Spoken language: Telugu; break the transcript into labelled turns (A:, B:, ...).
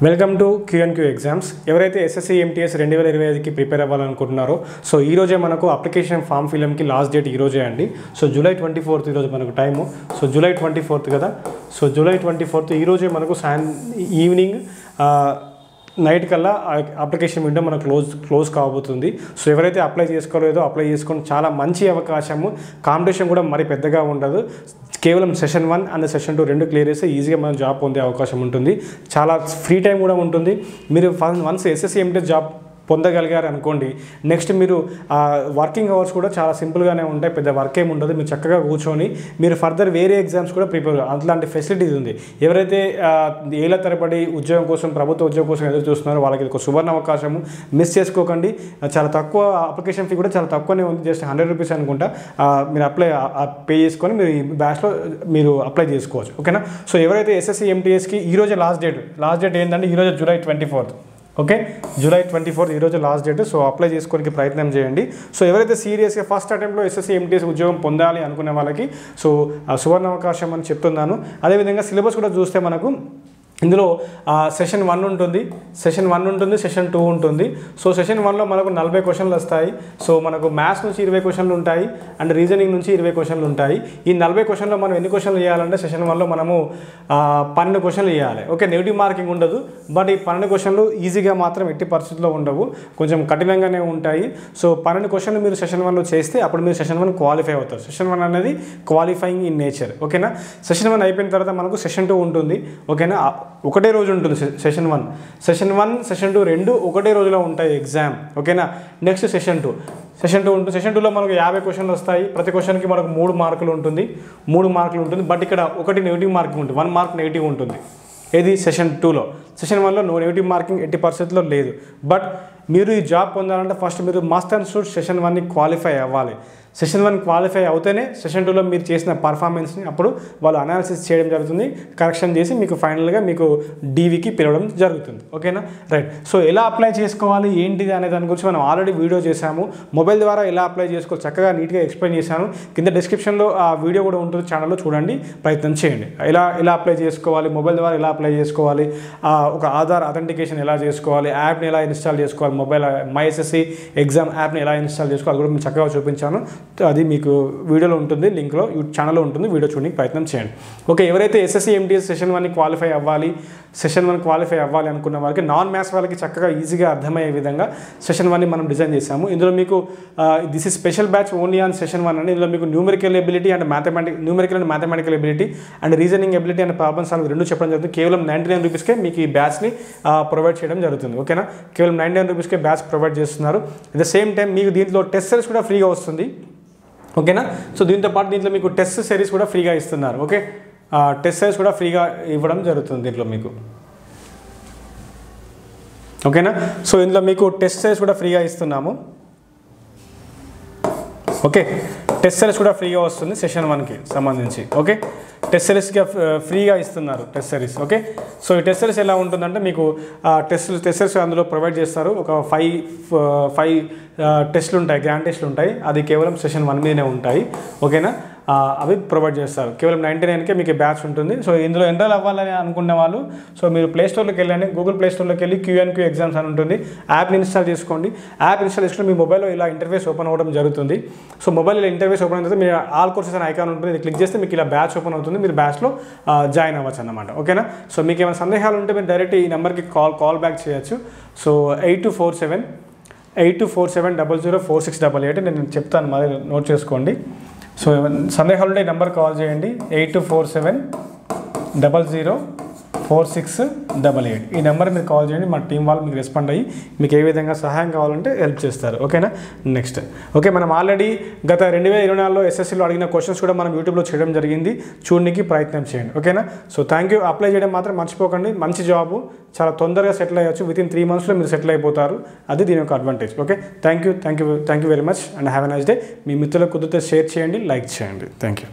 A: Welcome to Q&Q exams. ఎవరైతే ఎస్ఎస్సి ఎంటీఎస్ 2025కి ప్రిపేర్ అవ్వాలనుకుంటున్నారో సో ఈ రోజే మనకు అప్లికేషన్ ఫామ్ ఫిల్అప్కి లాస్ట్ డేట్ ఈ రోజే అండి. సో జూలై 24th ఈరోజు మనకు టైము. సో జూలై 24th కదా. సో జూలై 24th ఈరోజే మనకు ఈవినింగ్ నైట్ కల్లా అప్లికేషన్ విండో మనకు క్లోజ్ కాబోతుంది. సో ఎవరైతే అప్లై చేసుకోలేదో అప్లై చేసుకొని చాలా మంచి అవకాశము. కాంపిటీషన్ కూడా మరి పెద్దగా ఉండదు. కేవలం సెషన్ 1 అండ్ సెషన్ 2 రెండు క్లియర్ చేస్తే ఈజీగా మనం జాబ్ పొందే అవకాశం ఉంటుంది. చాలా ఫ్రీ టైం కూడా ఉంటుంది. మీరు వన్స్ ఎస్ఎస్సి ఎంటీఎస్ జాబ్ పొందగలిగారు అనుకోండి, నెక్స్ట్ మీరు వర్కింగ్ అవర్స్ కూడా చాలా సింపుల్గానే ఉంటాయి. పెద్ద వర్క్ ఏమి ఉండదు. మీరు చక్కగా కూర్చొని మీరు ఫర్దర్ వేరే ఎగ్జామ్స్ కూడా ప్రిపేర్ అట్లాంటి ఫెసిలిటీస్ ఉంది. ఎవరైతే ఏళ్ల తరబడి ఉద్యోగం కోసం ప్రభుత్వ ఉద్యోగం కోసం ఎదురు చూస్తున్నారో వాళ్ళకి ఒక సువర్ణ అవకాశము. మిస్ చేసుకోకండి. చాలా తక్కువ అప్లికేషన్ ఫీ కూడా చాలా తక్కువనే ఉంది. జస్ట్ 100 రూపీస్ అనుకుంటా. మీరు పే చేసుకొని మీరు ఈ బ్యాచ్లో మీరు అప్లై చేసుకోవచ్చు. ఓకేనా. సో ఎవరైతే ఎస్ఎస్సి ఎంటీఎస్కి ఈరోజు లాస్ట్ డేట్ ఏంటంటే ఈరోజు July 24th. Okay, July 24th ఈరోజు లాస్ట్ డేట్. సో అప్లై చేసుకోవడానికి ప్రయత్నం చేయండి. సో ఎవరైతే సీరియస్గా ఫస్ట్ అటెంప్ట్లో ఎస్ఎస్సి ఎంటీఎస్ ఉద్యోగం పొందాలి అనుకునే వాళ్ళకి సో సువర్ణ అవకాశం అని చెప్తున్నాను. అదేవిధంగా సిలబస్ కూడా చూస్తే మనకు ఇందులో సెషన్ 1 ఉంటుంది, సెషన్ 2 ఉంటుంది. సో సెషన్ 1లో మనకు 40 క్వశ్చన్లు వస్తాయి. సో మనకు మ్యాథ్స్ నుంచి 20 క్వశ్చన్లు ఉంటాయి అండ్ రీజనింగ్ నుంచి 20 క్వశ్చన్లు ఉంటాయి. ఈ 40 క్వశ్చన్లో మనం ఎన్ని క్వశ్చన్లు చేయాలంటే సెషన్ 1లో మనము 12 క్వశ్చన్లు చేయాలి. ఓకే, నెగిటివ్ మార్కింగ్ ఉండదు. బట్ ఈ 12 క్వశ్చన్లు ఈజీగా మాత్రం ఎట్టి పరిస్థితుల్లో ఉండవు, కొంచెం కఠినంగానే ఉంటాయి. సో 12 క్వశ్చన్లు మీరు సెషన్ 1లో చేస్తే అప్పుడు మీరు సెషన్ 1 క్వాలిఫై అవుతారు. సెషన్ 1 అనేది క్వాలిఫైయింగ్ ఇన్ నేచర్. ఓకేనా. సెషన్ 1 అయిపోయిన తర్వాత మనకు సెషన్ 2 ఉంటుంది. ఓకేనా. ఒకటే రోజు ఉంటుంది సెషన్ 1, సెషన్ 2 రెండు ఒకటే రోజులో ఉంటాయి ఎగ్జామ్. ఓకేనా. నెక్స్ట్ సెషన్ 2 ఉంటుంది. సెషన్ 2లో మనకు 50 క్వశ్చన్లు వస్తాయి. ప్రతి క్వశ్చన్కి మనకు 3 మార్కులు ఉంటుంది. బట్ ఇక్కడ ఒకటి నెగిటివ్ మార్కింగ్ ఉంటుంది, 1 మార్క్ నెగిటివ్ ఉంటుంది. ఏది సెషన్ 2లో. సెషన్ 1లో నెగిటివ్ మార్కింగ్ ఎట్టి పరిస్థితుల్లో లేదు. బట్ మీరు ఈ జాబ్ పొందాలంటే ఫస్ట్ మీరు మస్ట్ అండ్ షుడ్ సెషన్ 1ని క్వాలిఫై అవ్వాలి. సెషన్ 1 క్వాలిఫై అవుతేనే సెషన్ 2లో మీరు చేసిన పర్ఫార్మెన్స్ని అప్పుడు వాళ్ళు అనాలిసిస్ చేయడం జరుగుతుంది, కరెక్షన్ చేసి మీకు ఫైనల్గా మీకు డీవీకి పిలవడం జరుగుతుంది. ఓకేనా. రైట్. సో ఎలా అప్లై చేసుకోవాలి ఏంటిది అనే దాని గురించి మనం ఆల్రెడీ వీడియో చేశాము. మొబైల్ ద్వారా ఎలా అప్లై చేసుకోవాలి చక్కగా నీట్గా ఎక్స్ప్లెయిన్ చేశాను. కింద డిస్క్రిప్షన్లో ఆ వీడియో కూడా ఉంటుంది, ఛానల్లో చూడండి, ప్రయత్నం చేయండి. ఎలా అప్లై చేసుకోవాలి, మొబైల్ ద్వారా ఎలా అప్లై చేసుకోవాలి, ఒక ఆధార్ అథెంటికేషన్ ఎలా చేసుకోవాలి, యాప్ని ఎలా ఇన్స్టాల్ చేసుకోవాలి, మొబైల్ మై ఎస్ఎస్సి ఎగ్జామ్ యాప్ని ఎలా ఇన్స్టాల్ చేసుకోవాలి అది కూడా నేను చక్కగా చూపించాను. అది మీకు వీడియోలో ఉంటుంది, లింక్లో ఛానల్లో ఉంటుంది, వీడియో చూడడానికి ప్రయత్నం చేయండి. ఓకే, ఎవరైతే ఎస్ఎస్సి ఎంటీఎస్ సెషన్ 1 క్వాలిఫై అవ్వాలి అనుకున్న వాళ్ళకి నాన్ మ్యాథ్స్ వాళ్ళకి చక్కగా ఈజీగా అర్థమయ్యే విధంగా సెషన్ 1ని మనం డిజైన్ చేసాము. ఇందులో మీకు this is special batch only on session 1 అండి. ఇందులో మీకు numerical ability and mathematical ability and reasoning ability and problem solve రెండు చెప్పడం జరుగుతుంది. కేవలం 99 రూపీస్కే మీకు ఈ బ్యాచ్ని ప్రొవైడ్ చేయడం జరుగుతుంది. ఓకేనా. కేవలం 99 రూపీస్కే బ్యాచ్ ప్రొవైడ్ చేస్తున్నారు. అట్ ద సేమ్ టైం మీకు దీంట్లో టెస్ట్ సిరీస్ కూడా ఫ్రీగా వస్తుంది. ఓకేనా. సో దీంతో మీకు టెస్ట్ సిరీస్ కూడా ఫ్రీగా ఇస్తున్నారు. ఓకే, టెస్ట్ సిరీస్ కూడా ఫ్రీగా ఇవ్వడం జరుగుతుంది దీంట్లో మీకు. ఓకేనా. సో ఇందులో మీకు టెస్ట్ సిరీస్ కూడా ఫ్రీగా ఇస్తున్నాము. ఓకే, టెస్ట్ సిరీస్ కూడా ఫ్రీగా వస్తుంది సెషన్ 1కి సంబంధించి. ఓకే, టెస్ట్ సిరీస్గా ఫ్రీగా ఇస్తున్నారు టెస్ట్ సిరీస్. ఓకే, సో ఈ టెస్ట్ సిరీస్ ఎలా ఉంటుందంటే మీకు టెస్ట్ సిరీస్ అందులో ప్రొవైడ్ చేస్తారు. ఒక 5 టెస్టులు ఉంటాయి, గ్రాండ్ టెస్టులు ఉంటాయి. అది కేవలం సెషన్ 1 మీదనే ఉంటాయి. ఓకేనా. అవి ప్రొవైడ్ చేస్తారు. కేవలం 99కే మీకు బ్యాచ్ ఉంటుంది. సో ఇందులో ఎన్రోల్ అవ్వాలని అనుకునే వాళ్ళు సో మీరు ప్లేస్టోర్లోకి వెళ్ళండి, గూగుల్ ప్లేస్టోర్లోకి వెళ్ళి Q&Q ఎగ్జామ్స్ అని ఉంటుంది, యాప్ని ఇన్స్టాల్ చేసుకోండి. యాప్ ఇన్స్టాల్ చేసుకుంటే మీ మొబైల్లో ఇలా ఇంటర్ఫేస్ ఓపెన్ అవ్వడం జరుగుతుంది. సో మొబైల్ ఇలా ఇంటర్ఫేస్ ఓపెన్ అవుతుంది, మీరు ఆల్ కోర్సెస్ అని ఐకాన్ ఉంటుంది, ఇది క్లిక్ చేస్తే మీకు ఇలా బ్యాచ్ ఓపెన్ అవుతుంది, మీరు బ్యాచ్లో జాయిన్ అవ్వచ్చు అన్నమాట. ఓకేనా. సో మీకు ఏమైనా సందేహాలు ఉంటే మీరు డైరెక్ట్ ఈ నెంబర్కి కాల్ బ్యాక్ చేయొచ్చు. సో 8247004688 నేను చెప్తాను, మరి నోట్ చేసుకోండి. సో సందేహాలు ఉంటే ఈ నెంబర్ కాల్ చేయండి, 8247004688. ఈ నెంబర్ మీరు కాల్ చేయండి, మా టీం వాళ్ళు మీకు రెస్పాండ్ అయ్యి మీకు ఏ విధంగా సహాయం కావాలంటే హెల్ప్ చేస్తారు. ఓకేనా. నెక్స్ట్ ఓకే, మనం ఆల్రెడీ గత 2024లో ఎస్ఎస్సిలో అడిగిన క్వశ్చన్స్ కూడా మనం యూట్యూబ్లో చేయడం జరిగింది, చూడడానికి ప్రయత్నం చేయండి. ఓకేనా. So thank you. అప్లై చేయడం మాత్రం మర్చిపోకండి. మంచి జాబు, చాలా తొందరగా సెటిల్ అయ్యొచ్చు. వితిన్ 3 monthsలో మీరు సెటిల్ అయిపోతారు. అది దీని యొక్క advantage. Okay, thank you very much and have a nice day. మీ మిత్రులకు కుదిరితే షేర్ చేయండి, లైక్ చేయండి. Thank you.